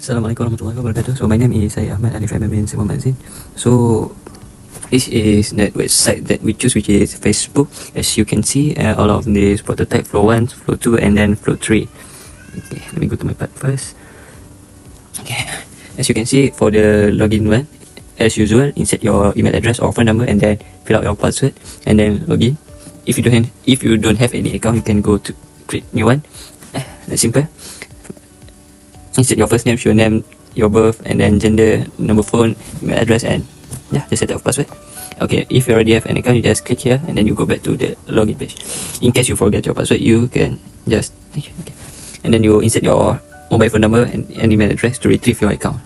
Assalamualaikum warahmatullahi wabarakatuh. So my name is Ahmad Alif bin Muhammad Zain. So this is the website that we choose, which is Facebook. As you can see, all of these prototype flow 1, flow 2, and then flow 3. Okay, let me go to my part first. Okay, as you can see, for the login one, as usual, insert your email address or phone number and then fill out your password and then login. If you don't have any account, you can go to create new one. That's simple. Insert your first name, your name, your birth, and then gender, number phone, email address, and yeah, just set up password. Okay, if you already have an account, you just click here and then you go back to the login page. In case you forget your password, you can just okay, and then you insert your mobile phone number and email address to retrieve your account.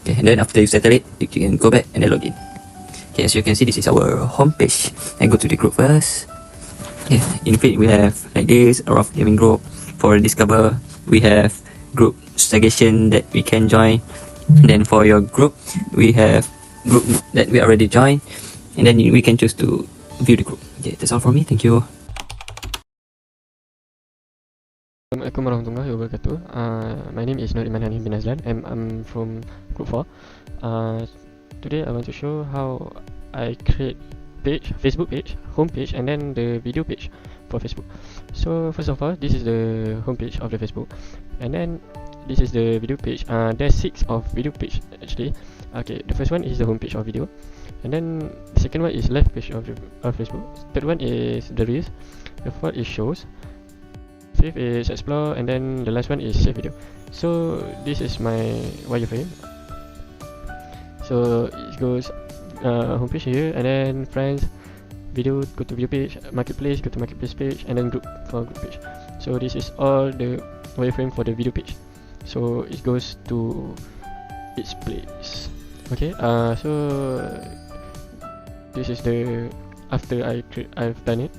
Okay, and then after you settle it, you can go back and then login. Okay, as you can see, this is our home page. I go to the group first. Okay, in feed we have like this, a rough gaming group. For Discover, we have group suggestion that we can join. And then for your group, we have group that we already joined, and then we can choose to view the group. Okay, that's all from me. Thank you. Assalamualaikum warahmatullahi wabarakatuh. My name is Unikl bin Azlan. I'm from group 4. Today I want to show how I create Facebook page, home page, and then the video page for Facebook. So first of all, this is the home page of the Facebook, and then this is the video page. There's 6 of video page actually. Okay, the first one is the home page of video, and then the second one is live page of Facebook. Third one is the reels. The fourth is shows. Fifth is explore, and then the last one is save video. So this is my wireframe. So it goes homepage here, and then friends, video, go to video page, marketplace, go to marketplace page, and then group for group page. So this is all the wireframe for the video page. So it goes to its place. Okay, so this is the after I've done it.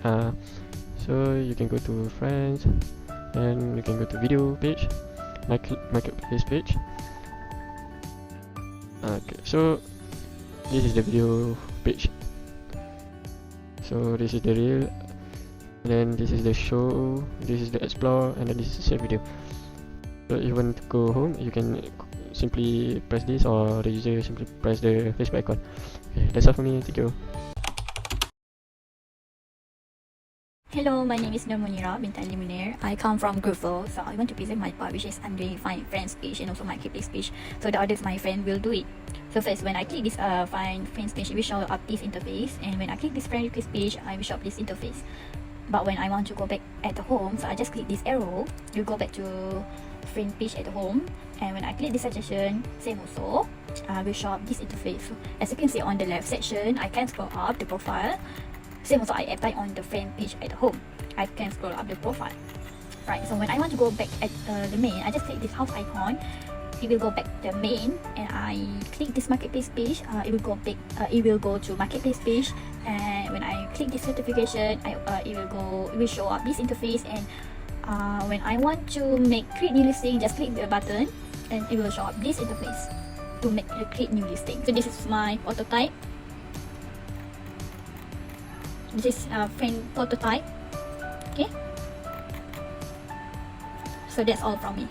So you can go to friends, and you can go to video page, marketplace page. Okay, so this is the video page. So this is the reel, and then this is the show, this is the explore, and then this is the save video. So if you want to go home, you can simply press this, or the user simply press the Facebook icon. Okay, that's all for me. Thank you. Hello, my name is Munira bint Ali Munir. I come from group 4, so I want to present my part, which is under find friends page and also marketplace page. So the others, my friend will do it. So first, when I click this find friends page, it will show up this interface, and when I click this friend request page, I will show up this interface. But when I want to go back at the home, so I just click this arrow. You go back to friend page at the home, and when I click this suggestion, same also, will show up this interface. So as you can see on the left section, I can scroll up the profile. Same also, I apply on the friend page at the home. I can scroll up the profile. Right, so when I want to go back at the main, I just click this house icon. It will go back to the main, and I click this marketplace page. It will go back. It will go to marketplace page, and when I click this certification, it will show up this interface. And when I want to create new listing, just click the button, and it will show up this interface to create new listing. So this is my prototype. This is friend prototype. Okay, so that's all from me.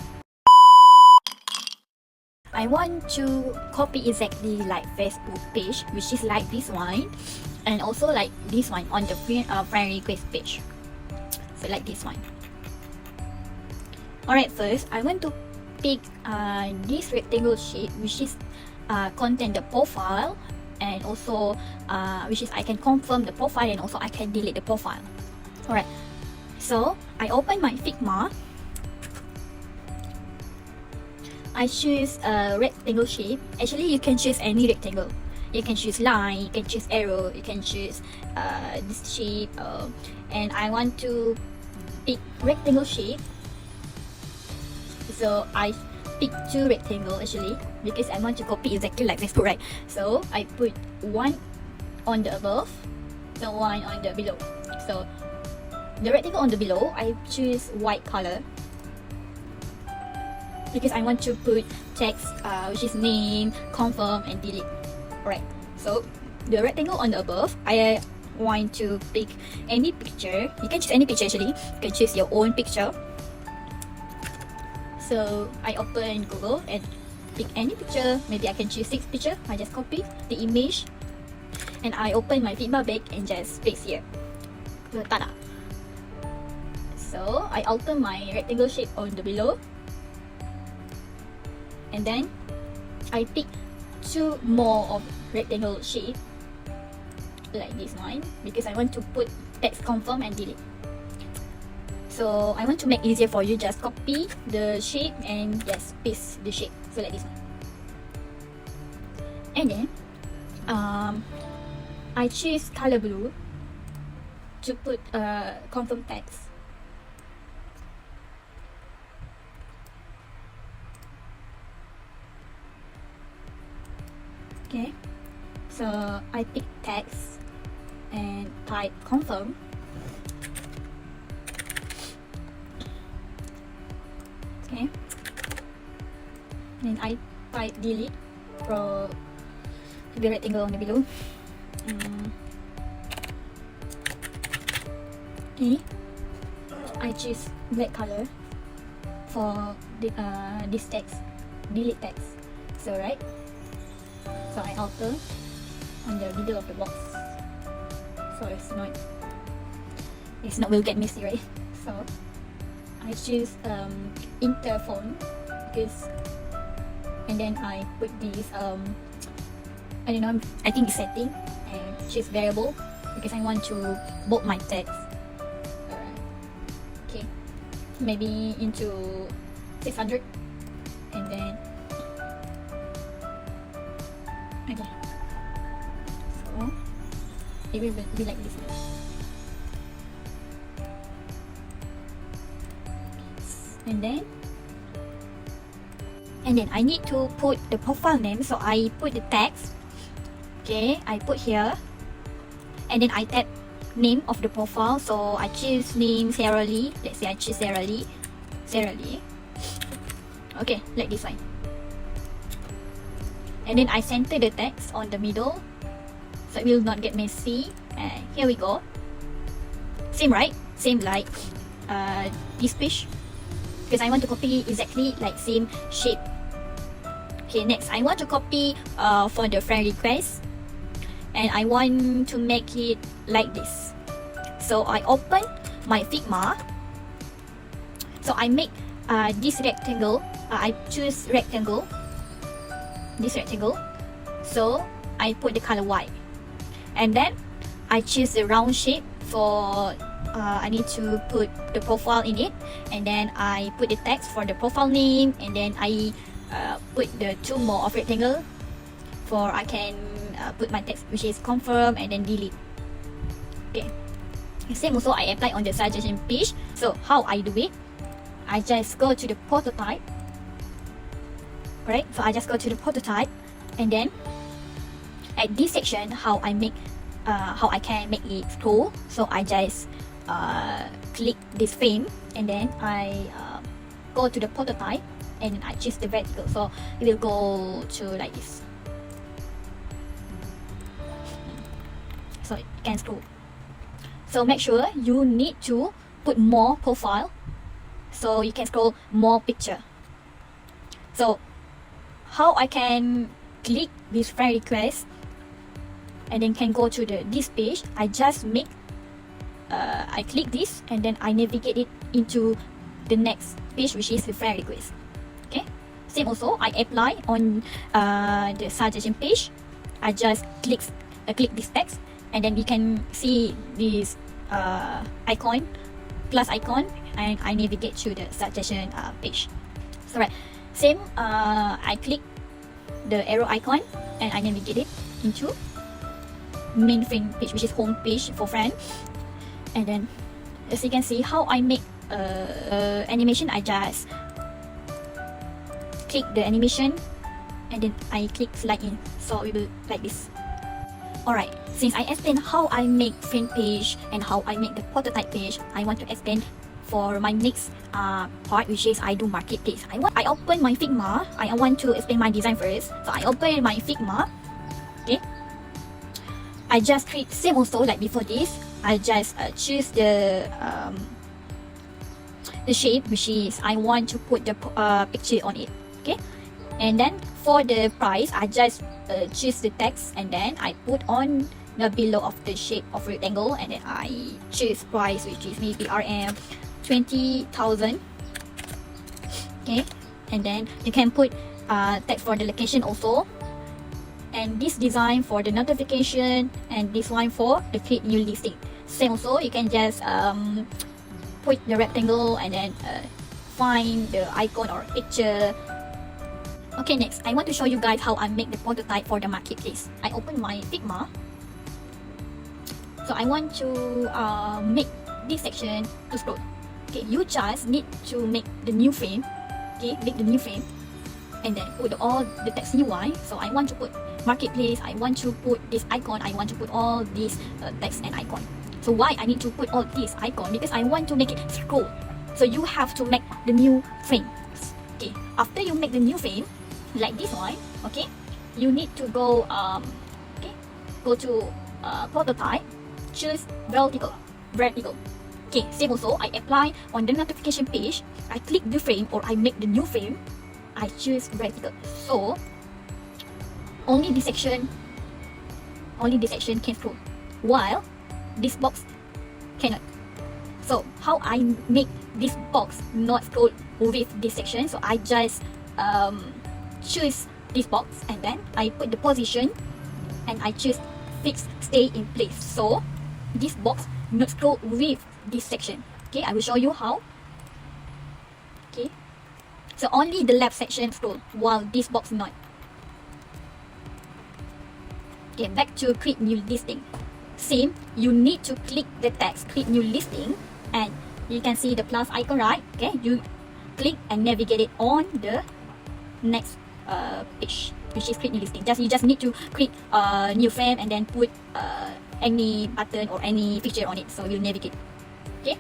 I want to copy exactly like Facebook page, which is like this one, and also like this one on the friend request page. So like this one. Alright, first I want to pick this rectangle shape, which is contain the profile, and also which is I can confirm the profile, and also I can delete the profile. Alright, so I open my Figma. I choose a rectangle shape. Actually, you can choose any rectangle. You can choose line, you can choose arrow, you can choose this shape, and I want to pick rectangle shape. So I pick 2 rectangle actually, because I want to copy exactly like Facebook, right? So I put one on the above, the one on the below. So the rectangle on the below, I choose white color, because I want to put text which is name, confirm, and delete. Alright, so the rectangle on the above, I want to pick any picture. You can choose any picture actually. You can choose your own picture. So I open Google and pick any picture. Maybe I can choose 6 pictures. I just copy the image and I open my Figma bag and just paste here. Tada! So I alter my rectangle shape on the below, and then I pick 2 more of rectangle shape like this one because I want to put text confirm and delete. So I want to make easier for you, just copy the shape and just paste the shape. So like this one. And then I choose color blue to put confirm text. Okay, so I pick text and type confirm. Okay, then I type delete for the rectangle on the below. Okay, I choose black color for the, this text, delete text. So right, so I alter on the middle of the box, so it's not will get messy, right? So I choose interphone because, and then I put this I don't know, I think it's setting, and choose variable because I want to bold my text. Alright, okay, maybe into 600, and then okay, so it will be like this. And then I need to put the profile name, so I put the text. Okay, I put here, and then I tap name of the profile. So I choose name Sarah Lee. Let's say I choose Sarah Lee. Okay, like this one. And then I center the text on the middle, so it will not get messy. And here we go. Same, right? Same like this page, because I want to copy exactly like same shape. Okay, next I want to copy for the friend request, and I want to make it like this. So I open my Figma. So I make this rectangle. I choose rectangle. This rectangle. So I put the color white, and then I choose the round shape for. I need to put the profile in it, and then I put the text for the profile name, and then I put the 2 more of rectangle for I can put my text, which is confirm, and then delete. Okay, same also I apply on the suggestion page. So how I do it, I just go to the prototype. Right, so I just go to the prototype, and then at this section how I can make it scroll. So I just click this frame, and then I go to the prototype, and then I choose the vertical, so it will go to like this, so it can scroll. So make sure you need to put more profile, so you can scroll more picture. So how I can click this friend request and then can go to this page, I just make I click this, and then I navigate it into the next page, which is the friend request. Okay, same also I apply on the suggestion page. I just click this text, and then you can see this icon, plus icon, and I navigate to the suggestion page. So right, same I click the arrow icon, and I navigate it into main friend page, which is home page for friend. And then as you can see how I make animation, I just click the animation, and then I click slide in, so it will like this. Alright, since I explained how I make friend page and how I make the prototype page, I want to explain for my next part, which is I do marketplace. I open my Figma. I want to explain my design first. So I open my Figma. Okay, I just create same also like before this. I just choose the shape, which is I want to put the picture on it. Okay, And then for the price, I just choose the text and then I put on the below of the shape of rectangle, and then I choose price, which is maybe RM 20,000. Okay, and then you can put text for the location also, and this design for the notification, and this one for the create new listing. Same also, you can just put the rectangle and then find the icon or picture. Okay, next I want to show you guys how I make the prototype for the marketplace. I open my Figma. So I want to make this section to scroll. Okay, you just need to make the new frame. Okay, make the new frame and then put all the text UI. So I want to put marketplace, I want to put this icon, I want to put all these text and icon. So why I need to put all this icon? Because I want to make it scroll. So you have to make the new frame. Okay, after you make the new frame like this one, okay, you need to go go to prototype, choose vertical. Okay, same also, I apply on the notification page, I click the frame or I make the new frame, I choose vertical. So only this section can scroll, while this box cannot. So how I make this box not scroll with this section? So I just choose this box and then I put the position and I choose fix stay in place. So this box not scroll with this section. Okay, I will show you how. Okay, so only the left section scroll while this box not. Okay, back to create new listing. Same, you need to click the text create new listing and you can see the plus icon, right? Okay, you click and navigate it on the next page, which is create new listing. You just need to create a new frame and then put any button or any picture on it, so you navigate. Okay.